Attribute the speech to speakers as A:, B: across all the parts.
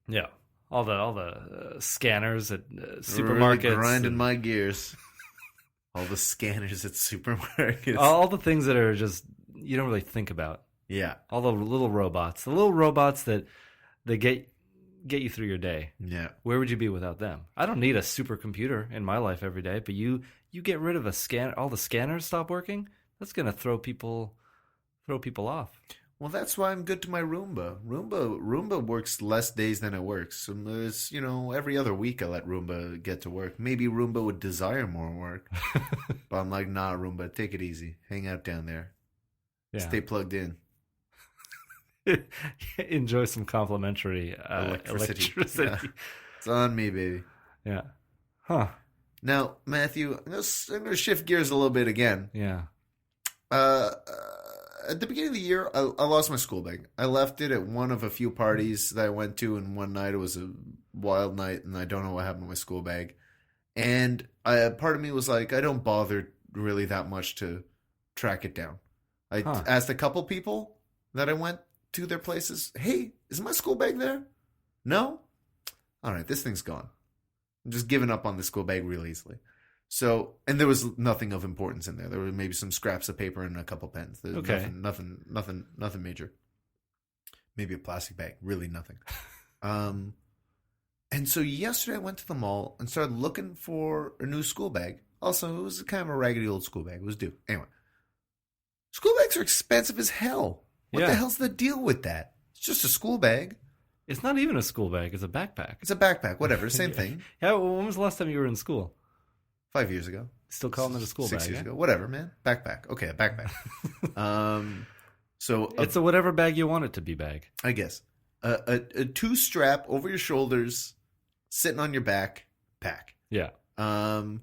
A: Yeah. All the scanners at
B: Really
A: supermarkets.
B: grinding my gears. All the scanners at supermarkets.
A: All the things that are just, you don't really think about.
B: Yeah.
A: All the little robots. The little robots that get you through your day.
B: Yeah.
A: Where would you be without them? I don't need a supercomputer in my life every day, but you get rid of a scan, all the scanners stop working, that's going to throw people off.
B: Well, that's why I'm good to my Roomba. Roomba works less days than it works. And there's, every other week I let Roomba get to work. Maybe Roomba would desire more work. But I'm like, nah, Roomba, take it easy. Hang out down there.
A: Yeah.
B: Stay plugged in.
A: Enjoy some complimentary electricity.
B: Yeah. It's on me, baby.
A: Yeah. Huh.
B: Now, Matthew, I'm going to shift gears a little bit again.
A: Yeah.
B: At the beginning of the year, I lost my school bag. I left it at one of a few parties that I went to, and one night it was a wild night, and I don't know what happened to my school bag. And part of me was like, I don't bother really that much to track it down. I asked a couple people that I went to their places, hey, is my school bag there? No? All right, this thing's gone. I'm just giving up on the school bag real easily. So, and there was nothing of importance in there. There were maybe some scraps of paper and a couple pens. There's
A: okay.
B: Nothing major. Maybe a plastic bag. Really nothing. And so yesterday I went to the mall and started looking for a new school bag. Also, it was kind of a raggedy old school bag. It was due. Anyway. School bags are expensive as hell. What the hell's the deal with that? It's just a school bag.
A: It's not even a school bag. It's a backpack.
B: It's a backpack. Whatever. Same thing.
A: Yeah, well, when was the last time you were in school?
B: 5 years ago.
A: Still calling it a school bag?
B: 6 years ago. Whatever, man. Backpack. Okay, a backpack. So
A: it's a whatever bag you want it to be bag.
B: I guess. A two-strap over your shoulders, sitting on your back pack.
A: Yeah.
B: I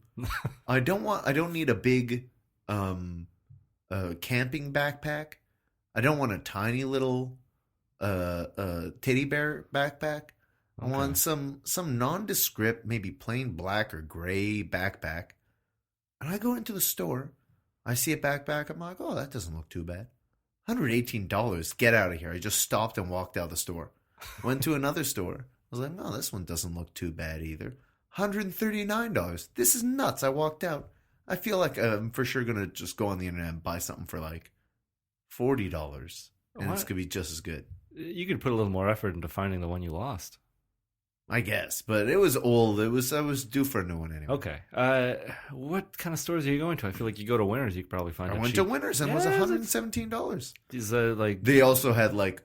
B: don't need a big camping backpack. I don't want a tiny little teddy bear backpack. I want some nondescript, maybe plain black or gray backpack. And I go into the store. I see a backpack. I'm like, oh, that doesn't look too bad. $118. Get out of here. I just stopped and walked out the store. Went to another store. I was like, no, this one doesn't look too bad either. $139. This is nuts. I walked out. I feel like I'm for sure going to just go on the internet and buy something for like $40. And it's going to be just as good.
A: You could put a little more effort into finding the one you lost.
B: I guess, but it was old. I was due for a new one anyway.
A: Okay. What kind of stores are you going to? I feel like you go to Winners, you could probably find it.
B: I went to Winners and it was $117.
A: Is like
B: they also had like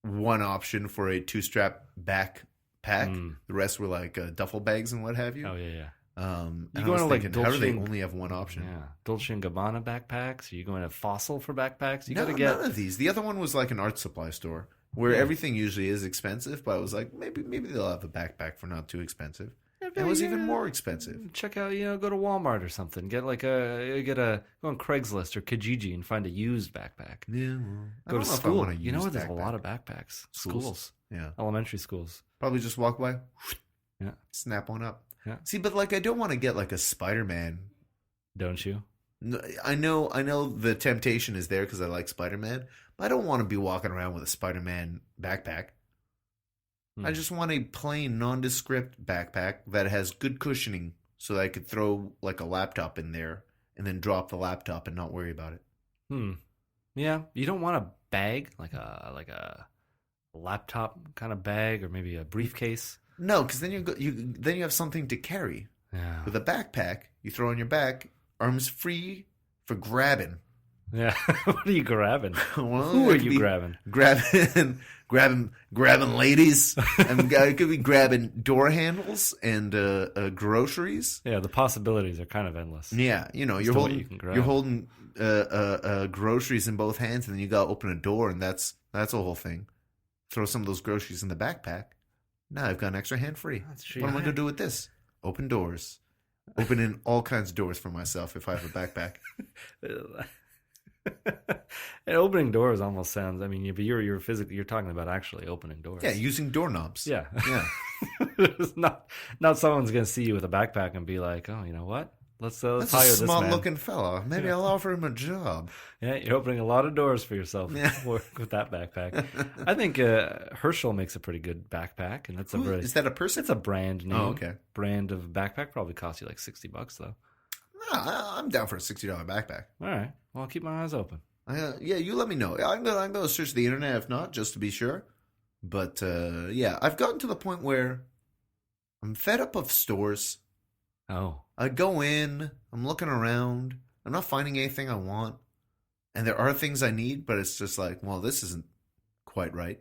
B: one option for a two-strap backpack. The rest were like duffel bags and what have you.
A: Oh yeah.
B: You going to like Dolce, how do they only have one option?
A: Yeah, Dolce & Gabbana backpacks. Are you going to Fossil for backpacks? You
B: no,
A: got to get
B: none of these. The other one was like an art supply store where everything usually is expensive. But I was like, maybe they'll have a backpack for not too expensive. It was even more expensive.
A: Check out, go to Walmart or something. Go on Craigslist or Kijiji and find a used backpack.
B: Yeah, well,
A: go to school. You know where there's a lot of backpacks. Schools.
B: Yeah,
A: elementary schools.
B: Probably just walk by.
A: Yeah,
B: snap one up.
A: Yeah.
B: See, but like I don't want to get like a Spider-Man.
A: Don't you?
B: No, I know the temptation is there because I like Spider-Man, but I don't want to be walking around with a Spider-Man backpack. I just want a plain, nondescript backpack that has good cushioning so that I could throw like a laptop in there and then drop the laptop and not worry about it.
A: Yeah, you don't want a bag like a laptop kind of bag or maybe a briefcase.
B: No, because then you have something to carry.
A: Yeah.
B: With a backpack, you throw on your back, arms free for grabbing.
A: Yeah. What are you grabbing?
B: Well,
A: who are you grabbing?
B: Grabbing ladies. I could be grabbing door handles and groceries.
A: Yeah, the possibilities are kind of endless.
B: Yeah, you're holding groceries in both hands, and then you got to open a door, and that's a whole thing. Throw some of those groceries in the backpack. Now I've got an extra hand free. What am I going to do with this? Open doors. Opening all kinds of doors for myself if I have a backpack.
A: And opening doors almost sounds. I mean, but you're physically. You're talking about actually opening doors.
B: Yeah, using doorknobs.
A: Yeah.
B: Yeah.
A: It's not someone's going to see you with a backpack and be like, oh, you know what? Let's
B: That's
A: hire
B: a
A: this man.
B: smart-looking fella. Maybe I'll offer him a job.
A: Yeah, you're opening a lot of doors for yourself
B: Yeah.
A: with that backpack. I think Herschel makes a pretty good backpack, and that's a really
B: Is that a person?
A: it's a brand name.
B: Oh, okay.
A: Brand of backpack probably costs you like $60 though.
B: I'm down for a $60 backpack.
A: All right, well, I'll keep my eyes open.
B: Yeah, you let me know. I'm gonna search the internet if not, just to be sure. But yeah, I've gotten to the point where I'm fed up of stores.
A: Oh,
B: I go in, I'm looking around, I'm not finding anything I want, and there are things I need, but it's just like, well, this isn't quite right.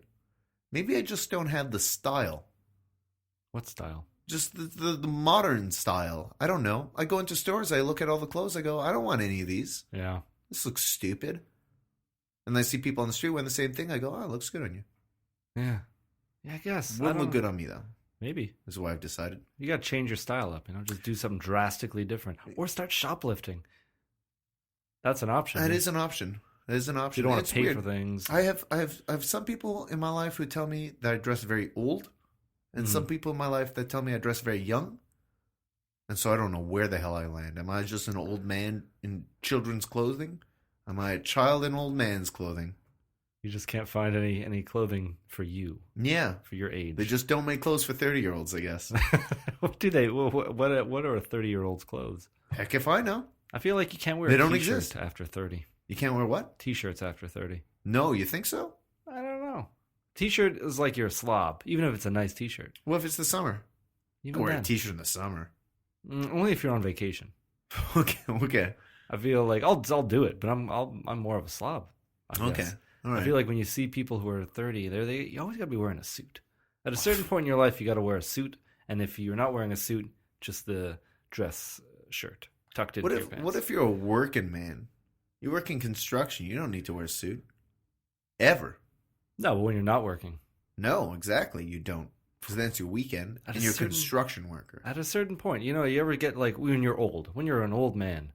B: Maybe I just don't have the style.
A: what style?
B: Just the modern style. I don't know. I go into stores, I look at all the clothes, I go, I don't want any of these.
A: Yeah,
B: This looks stupid. And I see people on the street wearing the same thing, I go, oh, it looks good on you.
A: yeah, I guess.
B: Wouldn't look good on me, though.
A: Maybe
B: This is why I've decided.
A: you got to change your style up. Just do something drastically different, or start shoplifting. That's an option.
B: That is an option. That is an option.
A: You don't want
B: It's
A: to pay
B: weird.
A: for things.
B: I have some people in my life who tell me that I dress very old, and some people in my life that tell me I dress very young. And so I don't know where the hell I land. Am I just an old man in children's clothing? Am I a child in old man's clothing?
A: You just can't find any clothing for you,
B: Yeah.
A: for your age.
B: They just don't make clothes for 30-year-olds, I guess.
A: What do they? What are a 30-year-old's clothes?
B: Heck if I know.
A: I feel like you can't wear
B: They
A: a
B: don't
A: t-shirt
B: exist.
A: after 30.
B: You can't wear what?
A: T-shirts after 30.
B: No, you think so?
A: I don't know. T-shirt is like you're a slob, even if it's a nice T-shirt.
B: What if it's the summer? You
A: Even
B: can wear
A: then.
B: a t-shirt in the summer.
A: Only if you're on vacation.
B: Okay.
A: I feel like I'll do it, but I'm more of a slob. I
B: Okay.
A: guess.
B: All right.
A: I feel like when you see people who are 30, you always got to be wearing a suit. At a certain point in your life, you got to wear a suit, and if you're not wearing a suit, just the dress shirt tucked into your pants.
B: What if you're a working man? You work in construction. You don't need to wear a suit. Ever.
A: No, but when you're not working.
B: No, exactly. You don't. Because then it's your weekend,
A: At
B: and
A: a
B: you're a
A: certain-
B: construction worker.
A: At a certain point, you ever get like when you're old, when you're an old man,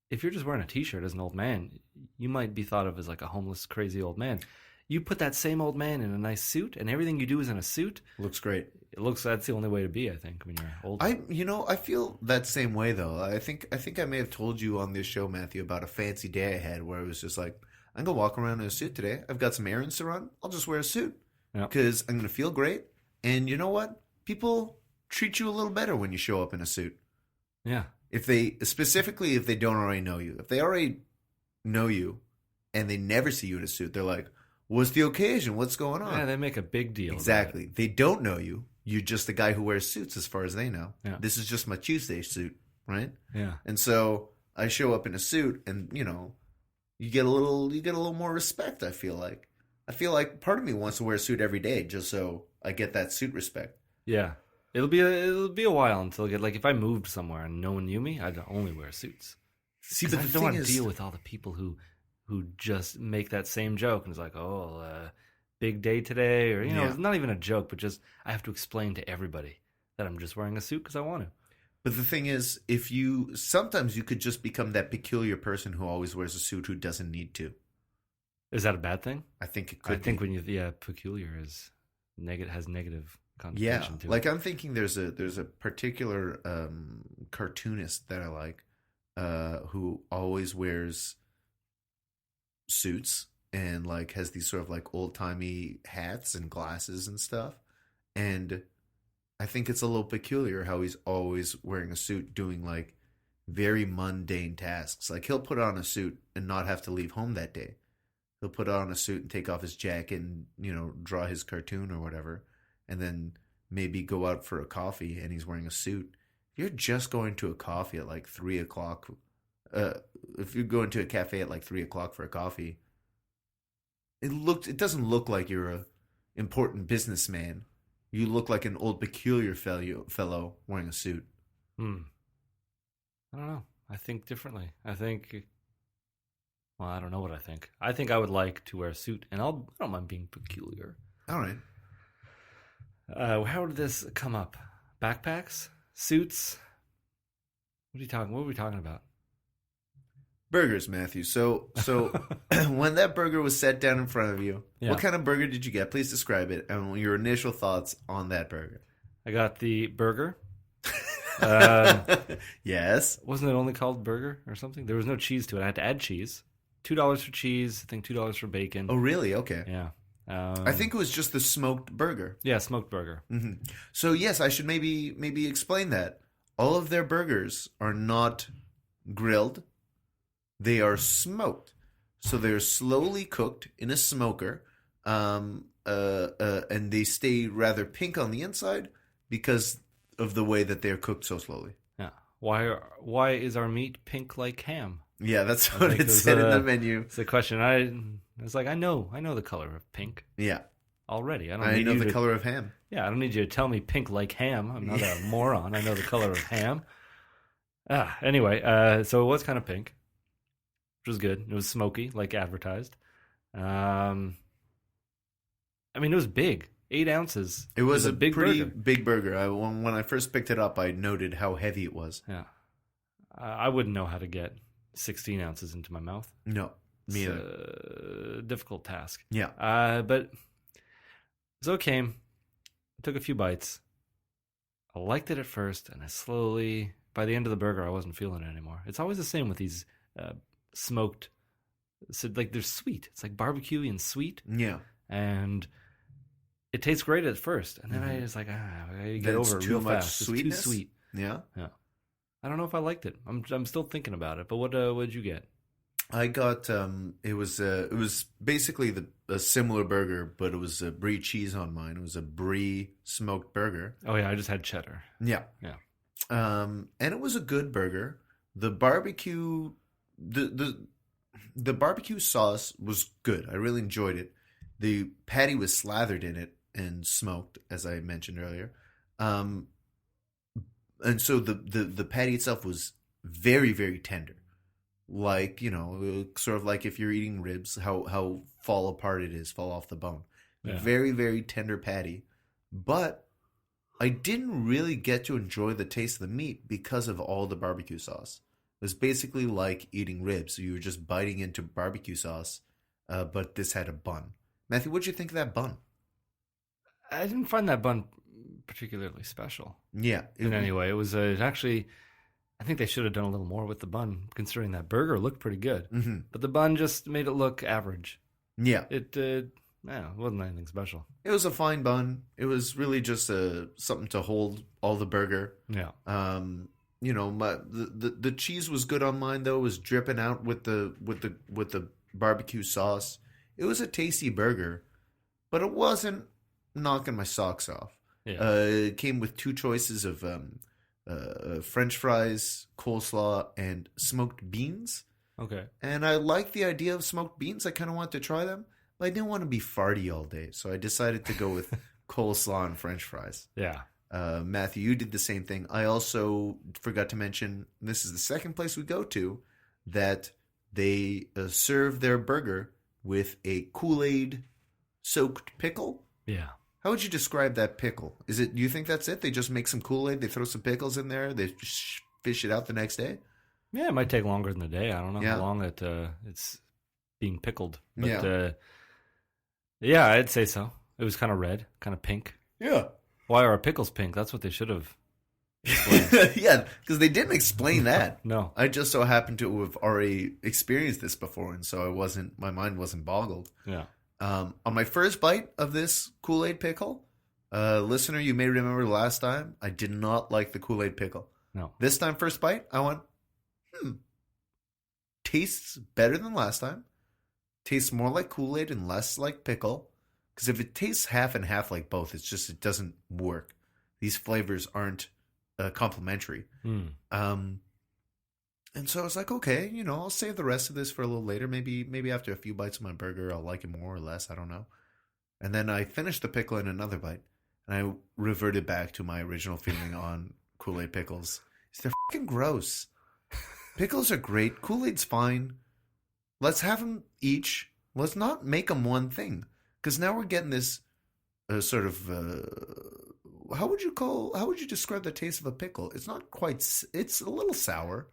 A: if you're just wearing a t-shirt as an old man, you might be thought of as like a homeless, crazy old man. You put that same old man in a nice suit, and everything you do is in a suit.
B: Looks great.
A: That's the only way to be, I think, when you're old.
B: I feel that same way though. I think I may have told you on this show, Matthew, about a fancy day I had where it was just like, I'm gonna walk around in a suit today. I've got some errands to run. I'll just wear a suit
A: Yeah.
B: because I'm gonna feel great. And you know what? People treat you a little better when you show up in a suit.
A: Yeah.
B: If they don't already know you. If they already know you and they never see you in a suit, they're like, what's the occasion? What's going on?
A: Yeah, they make a big deal.
B: Exactly. They don't know you. You're just the guy who wears suits as far as they know.
A: Yeah.
B: This is just my Tuesday suit, right?
A: Yeah.
B: And so I show up in a suit and, you get a little more respect, I feel like. I feel like part of me wants to wear a suit every day just so I get that suit respect.
A: Yeah. It'll be a while until if I moved somewhere and no one knew me, I'd only wear suits.
B: See,
A: 'Cause
B: but
A: I
B: the
A: don't want
B: thing
A: to
B: is,
A: deal with all the people who just make that same joke and it's like, big day today, or
B: Yeah.
A: it's not even a joke, but just I have to explain to everybody that I'm just wearing a suit because I want to.
B: but the thing is, sometimes you could just become that peculiar person who always wears a suit who doesn't need to.
A: Is that a bad thing?
B: I think it
A: I
B: could
A: think
B: be.
A: when peculiar has negative
B: Yeah,
A: connotation to
B: like
A: it.
B: I'm thinking there's a particular cartoonist that I like who always wears suits and like has these sort of like old-timey hats and glasses and stuff. And I think it's a little peculiar how he's always wearing a suit doing like very mundane tasks. Like he'll put on a suit and not have to leave home that day. He'll put on a suit and take off his jacket and, draw his cartoon or whatever. And then maybe go out for a coffee and he's wearing a suit. If you're just going to a coffee at like 3 o'clock, if you go into a cafe at like 3 o'clock for a coffee, it doesn't look like you're a important businessman. You look like an old peculiar fellow wearing a suit.
A: I don't know. I think differently. I don't know what I think. I think I would like to wear a suit, and I don't mind being peculiar.
B: All right.
A: How did this come up? Backpacks? Suits? What are we talking about?
B: Burgers, Matthew. So when that burger was set down in front of you,
A: Yeah.
B: what kind of burger did you get? Please describe it and your initial thoughts on that burger.
A: I got the burger.
B: Yes.
A: Wasn't it only called burger or something? There was no cheese to it. I had to add cheese. $2 for cheese. I think $2 for bacon.
B: Oh, really? Okay.
A: Yeah.
B: I think it was just the smoked burger.
A: Yeah, smoked burger.
B: Mm-hmm. So yes, I should maybe explain that. All of their burgers are not grilled. They are smoked. So they're slowly cooked in a smoker. And they stay rather pink on the inside because of the way that they're cooked so slowly.
A: Yeah. Why is our meat pink like ham?
B: Yeah, that's what it said in the menu.
A: It's a question. I know the color of pink.
B: Yeah.
A: Already.
B: I know the color of ham.
A: Yeah, I don't need you to tell me pink like ham. I'm not a moron. I know the color of ham. Anyway, so it was kind of pink, which was good. It was smoky, like advertised. I mean, it was big. 8 ounces.
B: It was a pretty
A: burger.
B: big burger. When I first picked it up, I noted how heavy it was.
A: Yeah. I wouldn't know how to get 16 ounces into my mouth.
B: No, me either.
A: It's a difficult task.
B: Yeah.
A: But so it came. I took a few bites. I liked it at first, and I slowly, by the end of the burger, I wasn't feeling it anymore. It's always the same with these smoked, so like they're sweet. It's like barbecue and sweet.
B: Yeah.
A: And it tastes great at first, and then I was like, I get over it real fast.
B: Sweetness?
A: It's too sweet.
B: Yeah.
A: Yeah. I don't know if I liked it. I'm still thinking about it. But what did you get?
B: I got it was basically a similar burger, but it was a brie cheese on mine. It was a brie smoked burger.
A: Oh yeah, I just had cheddar.
B: Yeah.
A: Yeah.
B: And it was a good burger. The barbecue the barbecue sauce was good. I really enjoyed it. The patty was slathered in it and smoked, as I mentioned earlier. And so the patty itself was very, very tender. Like, sort of like if you're eating ribs, how fall apart it is, fall off the bone. Yeah. Very, very tender patty. But I didn't really get to enjoy the taste of the meat because of all the barbecue sauce. It was basically like eating ribs. So you were just biting into barbecue sauce, but this had a bun. Matthew, what'd you think of that bun?
A: I didn't find that bun particularly special.
B: Yeah.
A: In any way. It was actually, I think they should have done a little more with the bun, considering that burger looked pretty good.
B: Mm-hmm.
A: But the bun just made it look average.
B: Yeah.
A: It wasn't anything special.
B: It was a fine bun. It was really just something to hold all the burger.
A: Yeah.
B: The cheese was good on mine though. It was dripping out with the barbecue sauce. It was a tasty burger, but it wasn't knocking my socks off.
A: Yeah.
B: It came with 2 choices of French fries, coleslaw, and smoked beans.
A: Okay.
B: And I liked the idea of smoked beans. I kind of wanted to try them, but I didn't want to be farty all day, so I decided to go with coleslaw and French fries.
A: Yeah.
B: Matthew, you did the same thing. I also forgot to mention, this is the second place we go to, that they serve their burger with a Kool-Aid soaked pickle.
A: Yeah.
B: How would you describe that pickle? Do you think that's it? They just make some Kool-Aid, they throw some pickles in there, they fish it out the next day?
A: Yeah, it might take longer than the day. I don't know how long it's being pickled. But yeah, I'd say so. It was kind of red, kind of pink.
B: Yeah.
A: Why are our pickles pink? That's what they should have explained.
B: Yeah, because they didn't explain that.
A: No.
B: I just so happened to have already experienced this before, and so my mind wasn't boggled.
A: Yeah.
B: On my first bite of this Kool-Aid pickle, listener, you may remember last time, I did not like the Kool-Aid pickle.
A: No.
B: This time, first bite, I went, tastes better than last time. Tastes more like Kool-Aid and less like pickle. Because if it tastes half and half like both, it doesn't work. These flavors aren't complementary. And so I was like, okay, I'll save the rest of this for a little later. Maybe after a few bites of my burger, I'll like it more or less. I don't know. And then I finished the pickle in another bite, and I reverted back to my original feeling on Kool-Aid pickles. They're fucking gross. Pickles are great. Kool-Aid's fine. Let's have them each. Let's not make them one thing. Because now we're getting this sort of, how would you describe the taste of a pickle? It's not quite, it's a little sour.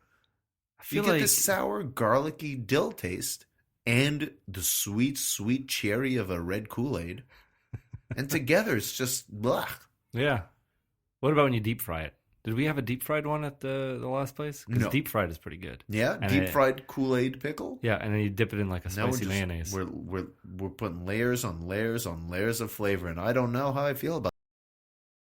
B: You get this sour, garlicky dill taste and the sweet, sweet cherry of a red And together it's just, blah.
A: Yeah. What about when you deep fry it? Did we have a deep fried one at the last place? Because
B: No.
A: deep fried is pretty good.
B: Yeah,
A: And
B: deep
A: it-
B: fried Kool-Aid pickle.
A: Yeah, and then you dip it in like a
B: Now we're
A: spicy
B: just
A: mayonnaise.
B: we're putting layers on layers on layers of flavor, and I don't know how I feel about